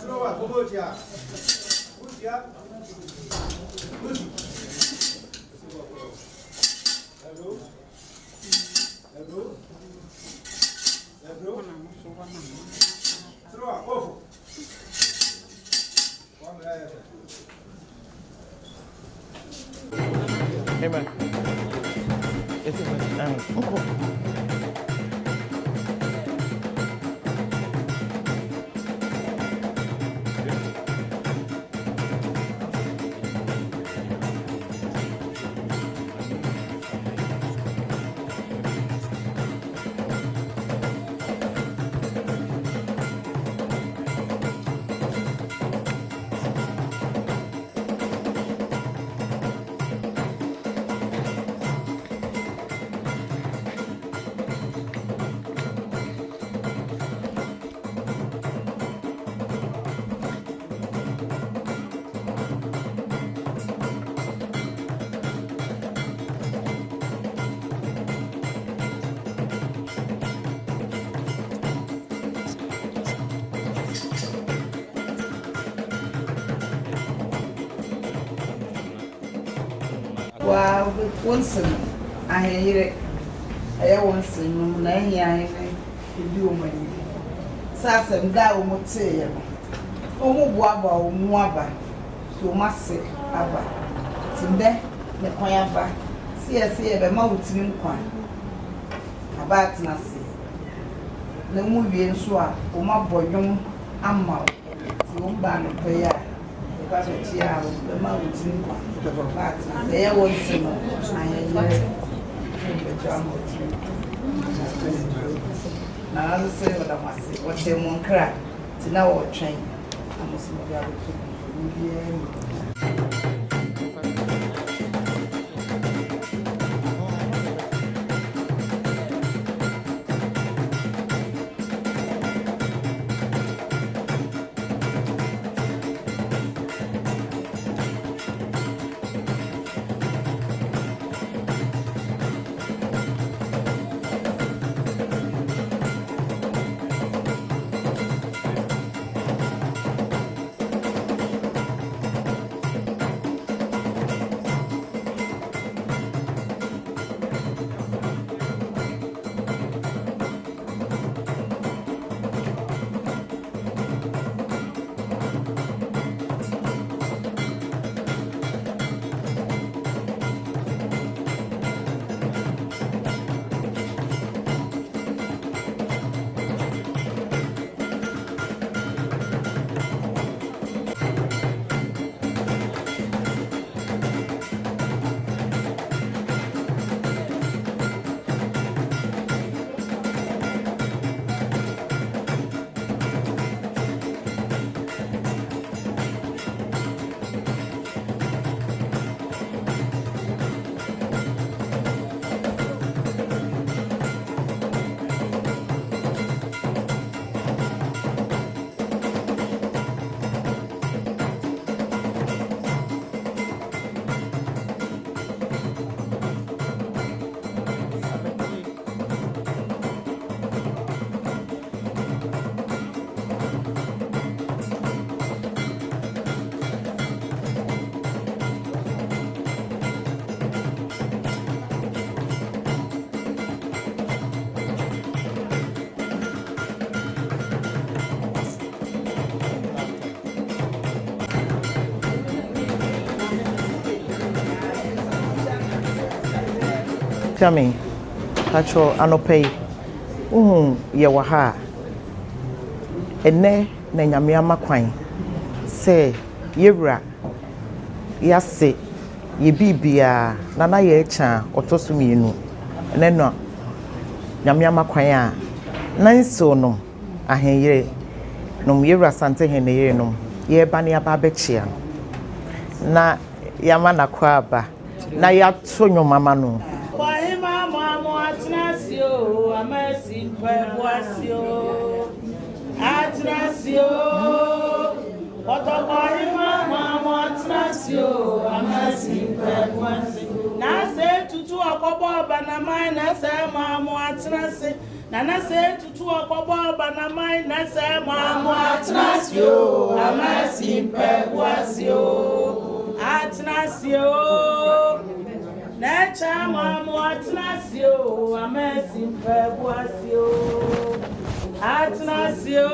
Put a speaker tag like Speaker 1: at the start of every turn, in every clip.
Speaker 1: Serwaa, Kubotia. Kubotia. Serwaa, off.
Speaker 2: Amen. It's uncle.
Speaker 3: Wow, once Aheneyerenom, I once in Manhyia, you woman. Sassam, thou would say, oh, Wabba, Mwaba, so must say, Abba. Today, the Quayaba, see us here the mountain quan. About Nasi. The movie and Swap, or my boy, young Amma, so ban of prayer. The mountain quan. There was some now, I'll say what I must say. What's your moon crack? To now or train. I must move out
Speaker 2: Coming, Patrol Anope, Yawaha, and ne Nanyamia Maquine. Say, Yebra, Yase, Ye Bibia, Nana Yecha, or Tosuminu, and then no Yamia Maquia, Nine sono, Aheneyerenom, Yebra Asantehemaa, Ye Bania Babechia, Na Yamana Kwaba, Na Yatonyo Mamano.
Speaker 4: Atenasio, amasi pebwasio. Atenasio, otokoi mama atenasio, amasi pebwasio. Na se tutu akobo banamai na se mama atenase. Nana say tutu okobo banamai na say mamu atnasio amasimpe buasio atnasio Nacha mamu atnasio amasimpe buasio atnasio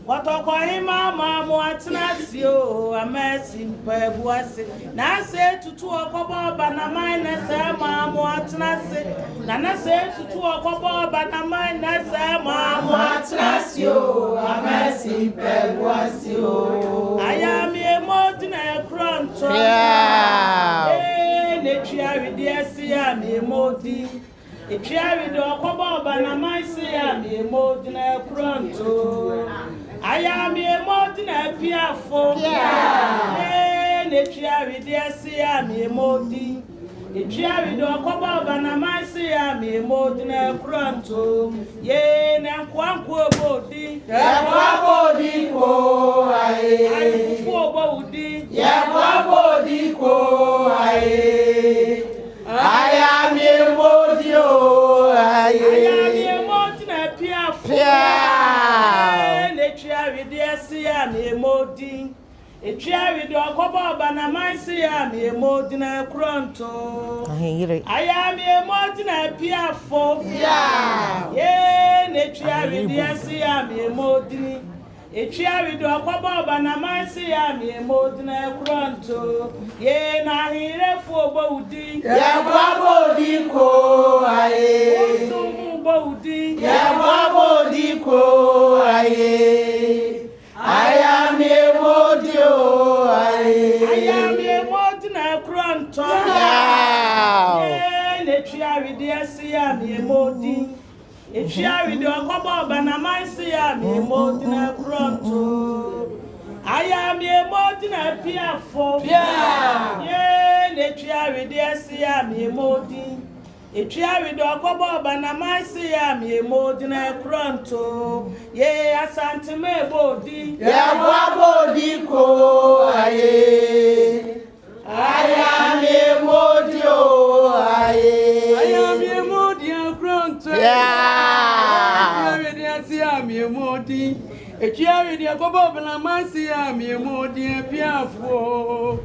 Speaker 4: Watokwa mama mu atnasio amasimpe buasio na say tutu okobo banamai na say mamu atnasio Nana say tutu okobo banamai na say mamu atnasio amasimpe buasio ayami emodina kronto Nechiari diasi ami emodi Echiari do okobo banamai say ami emodina kronto ayami emodina piafo Nechiari diasi ami emodi Echiari do okobo banamai say ami emodina kronto ye na kwankwo obodi ko aye fu obodi abodi ko aye ayami emodi o ayami emodi na piafo Nechiari diasi ami emodi Echiari do okobo banamai say ami emodi na kronto ayami emodi na piafo ye Nechiari diasi ami emodi Echiari do okobo banamai say ami emodi na kronto ye na Aheneyerefu obodi abodi ko aye osumu obodi abodi ko aye ayami emodi o aye ayami emodi na kronto ye Nechiari diasi ami emodi Echiari do okobo banamai say ami emodi na kronto ayami emodi na piafo ye Nechiari diasi ami emodi Echiari do okobo banamai say ami emodi na kronto ye Asantehemaa bodi abodi ko aye ayami emodi o aye ayami emodi kronto Echiari di okobo banamai say ami emodi piafo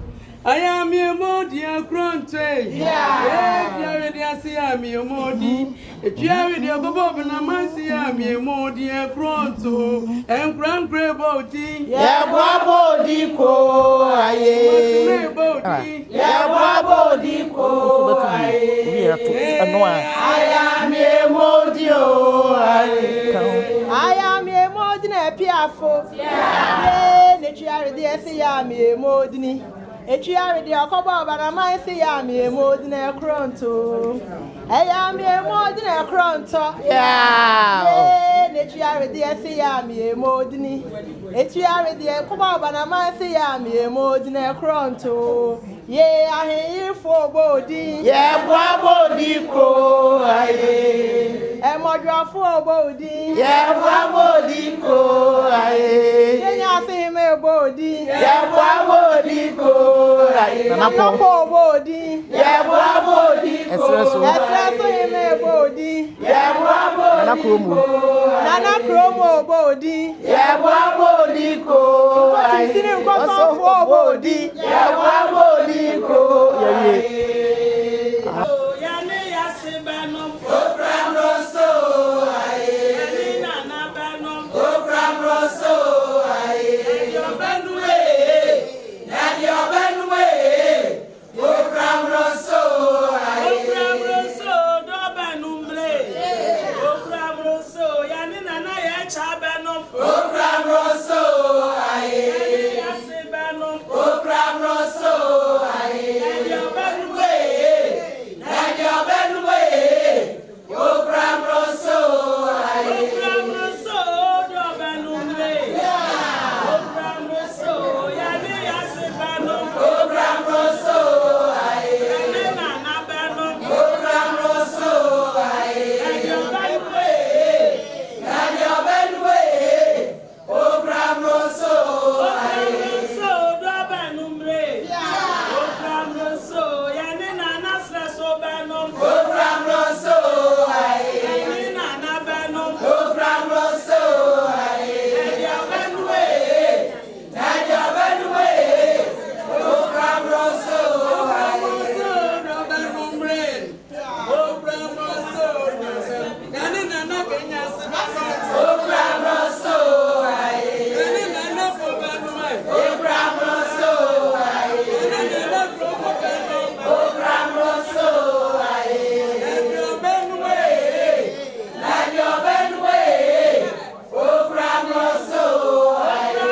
Speaker 4: ayami emodi kronto Echiari di asi ami emodi Echiari di okobo banamai say ami emodi kronto enkrankre bodi abodi ko aye abodi ko aye ayami emodi o aye ayami emodi na piafo Nechiari diasi ami emodi Echiari di okobo banamai say ami emodi na kronto ayami emodi na kronto Nechiari diasi ami emodi Echiari di okobo banamai say ami emodi na kronto ye Aheneyerefu obodi abodi ko aye emodwafo obodi abodi ko aye Asantehemaa obodi abodi ko aye Nanapo obodi abodi ko Asantehemaa obodi abodi ko Nanakromo obodi abodi ko aye Sini nkosofo obodi abodi ko